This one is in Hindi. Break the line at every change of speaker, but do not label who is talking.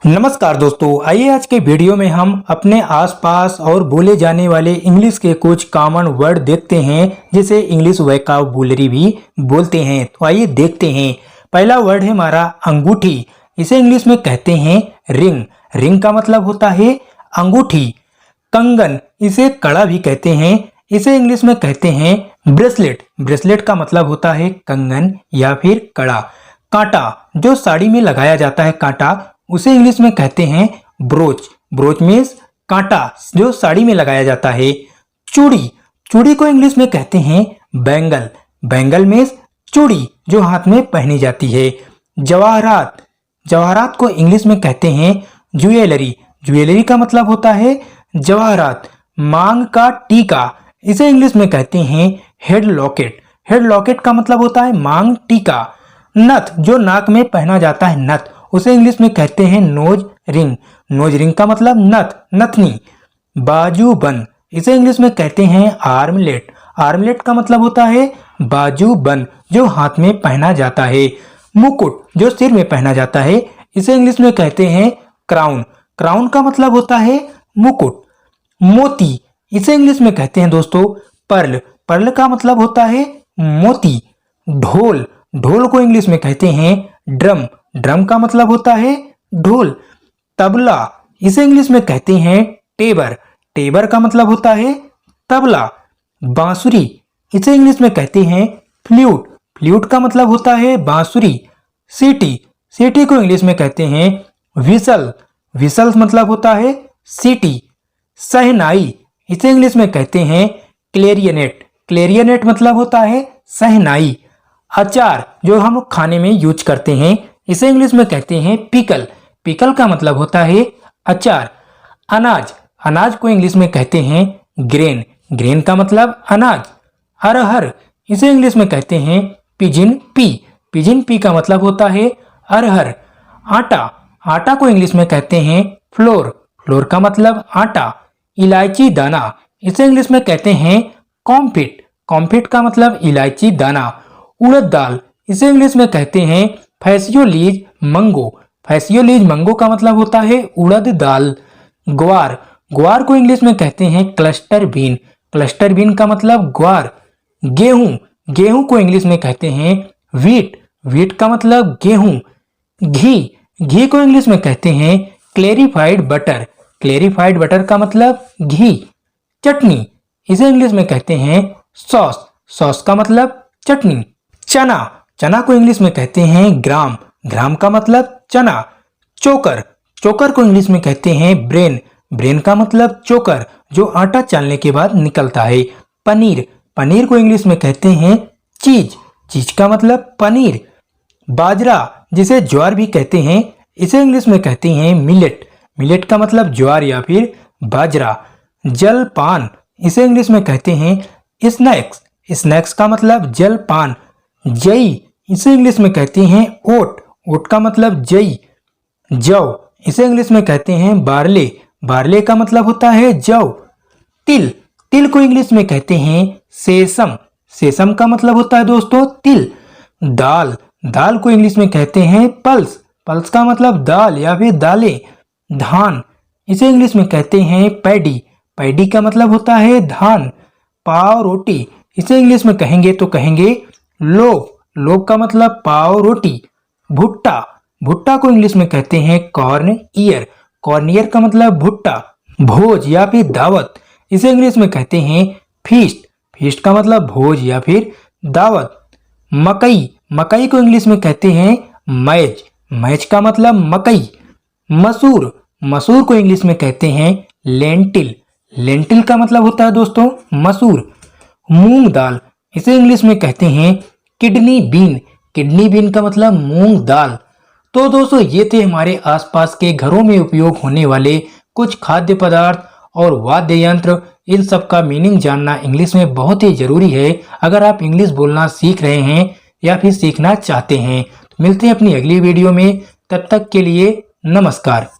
नमस्कार दोस्तों, आइए आज के वीडियो में हम अपने आसपास और बोले जाने वाले इंग्लिश के कुछ कॉमन वर्ड देखते हैं जिसे इंग्लिश वोकैबुलरी भी बोलते हैं। तो आइए देखते हैं। पहला वर्ड है हमारा अंगूठी। इसे इंग्लिश में कहते हैं रिंग। रिंग का मतलब होता है अंगूठी। कंगन, इसे कड़ा भी कहते हैं। इसे इंग्लिश में कहते हैं ब्रेसलेट। ब्रेसलेट का मतलब होता है कंगन या फिर कड़ा। कांटा, जो साड़ी में लगाया जाता है कांटा, उसे इंग्लिश में कहते हैं ब्रोच। ब्रोच मीन्स कांटा जो साड़ी में लगाया जाता है। चूड़ी, चूड़ी को इंग्लिश में कहते हैं बैंगल। बैंगल मीन्स चूड़ी जो हाथ में पहनी जाती है। जवाहरात, जवाहरात को इंग्लिश में कहते हैं ज्वेलरी। ज्वेलरी का मतलब होता है जवाहरात। मांग का टीका, इसे इंग्लिश में कहते हैं हेड लॉकेट। हेड लॉकेट का मतलब होता है मांग टीका। नथ, जो नाक में पहना जाता है नथ, उसे इंग्लिश में कहते हैं नोज रिंग। नोज रिंग का मतलब नथ, नथनी। बाजू बंद, इसे इंग्लिश में कहते हैं आर्मलेट। आर्मलेट का मतलब होता है बाजू बंद जो हाथ में पहना जाता है। मुकुट, जो सिर में पहना जाता है, इसे इंग्लिश में कहते हैं क्राउन। क्राउन का मतलब होता है मुकुट। मोती, इसे इंग्लिश में कहते हैं दोस्तों पर्ल। पर्ल का मतलब होता है मोती। ढोल, ढोल को इंग्लिश में कहते हैं ड्रम। ड्रम का मतलब होता है ढोल। तबला, इसे इंग्लिश में कहते हैं टेबर। टेबर का मतलब होता है तबला। बांसुरी, इसे इंग्लिश में कहते हैं फ्लूट। फ्लूट का मतलब होता है बांसुरी। सीटी, सीटी को इंग्लिश में कहते हैं विसल। विसल मतलब होता है सीटी। शहनाई, इसे इंग्लिश में कहते हैं क्लेरियनेट। क्लेरियनेट मतलब होता है शहनाई। अचार, जो हम खाने में यूज करते हैं, इसे इंग्लिश में कहते हैं पिकल। पिकल का मतलब होता है अचार। अनाज, अनाज को इंग्लिश में कहते हैं ग्रेन। ग्रेन का मतलब अनाज। अरहर, इसे इंग्लिश में कहते हैं पिजिन पी। पिजिन पी का मतलब होता है अरहर। आटा, आटा को इंग्लिश में कहते हैं फ्लोर। फ्लोर का मतलब आटा। इलायची दाना, इसे इंग्लिश में कहते हैं कॉम्फिट। कॉम्फिट का मतलब इलायची दाना। उड़द दाल, इसे इंग्लिश में कहते हैं फैसियोलीज मंगो। फैसियोलीज मंगो का मतलब होता है उड़द दाल। ग्वार, ग्वार को इंग्लिश में कहते हैं क्लस्टर बीन। क्लस्टर बीन का मतलब ग्वार। गेहूं, गेहूं को इंग्लिश में कहते हैं व्हीट। व्हीट का मतलब गेहूं। घी, घी को इंग्लिश में कहते हैं क्लेरिफाइड बटर। क्लेरिफाइड बटर का मतलब घी। चटनी, इसे इंग्लिश में कहते हैं सॉस। सॉस का मतलब चटनी। चना, चना को इंग्लिश में कहते हैं ग्राम। ग्राम का मतलब चना। चोकर, चोकर को इंग्लिश में कहते हैं ब्रेन। ब्रेन का मतलब चोकर जो आटा चालने के बाद निकलता है। पनीर, पनीर को इंग्लिश में कहते हैं चीज। चीज का मतलब पनीर। बाजरा, जिसे ज्वार भी कहते हैं, इसे इंग्लिश में कहते हैं मिलेट। मिलेट का मतलब ज्वार या फिर बाजरा। जलपान, इसे इंग्लिश में कहते हैं स्नैक्स। स्नैक्स का मतलब जलपान। जई, इसे इंग्लिश में कहते हैं ओट। ओट का मतलब जई। जौ, इसे इंग्लिश में कहते हैं बार्ले। बार्ले का मतलब होता है जौ। तिल, तिल को इंग्लिश में कहते हैं सेसम। सेसम का मतलब होता है दोस्तों तिल। दाल, दाल को इंग्लिश में कहते हैं पल्स। पल्स का मतलब दाल या फिर दालें। धान, इसे इंग्लिश में कहते हैं पैडी। पैडी का मतलब होता है धान। पाव रोटी, इसे इंग्लिश में कहेंगे तो कहेंगे लोफ। लोफ का मतलब पाव रोटी। भुट्टा, भुट्टा को इंग्लिश में कहते हैं कॉर्न ईयर। कॉर्न ईयर का मतलब भुट्टा। भोज या फिर दावत, इसे इंग्लिश में कहते हैं फीस्ट। फीस्ट का मतलब भोज या फिर दावत। मकई, मकई को इंग्लिश में कहते हैं मैज। मैज का मतलब मकई। मसूर, मसूर को इंग्लिश में कहते हैं लेंटिल। लेंटिल का मतलब होता है दोस्तों मसूर। मूंग दाल, इसे इंग्लिश में कहते हैं किडनी बीन। किडनी बीन का मतलब मूंग दाल। तो दोस्तों ये थे हमारे आसपास के घरों में उपयोग होने वाले कुछ खाद्य पदार्थ और वाद्य यंत्र। इन सब का मीनिंग जानना इंग्लिश में बहुत ही जरूरी है अगर आप इंग्लिश बोलना सीख रहे हैं या फिर सीखना चाहते हैं। तो मिलते हैं अपनी अगली वीडियो में, तब तक के लिए नमस्कार।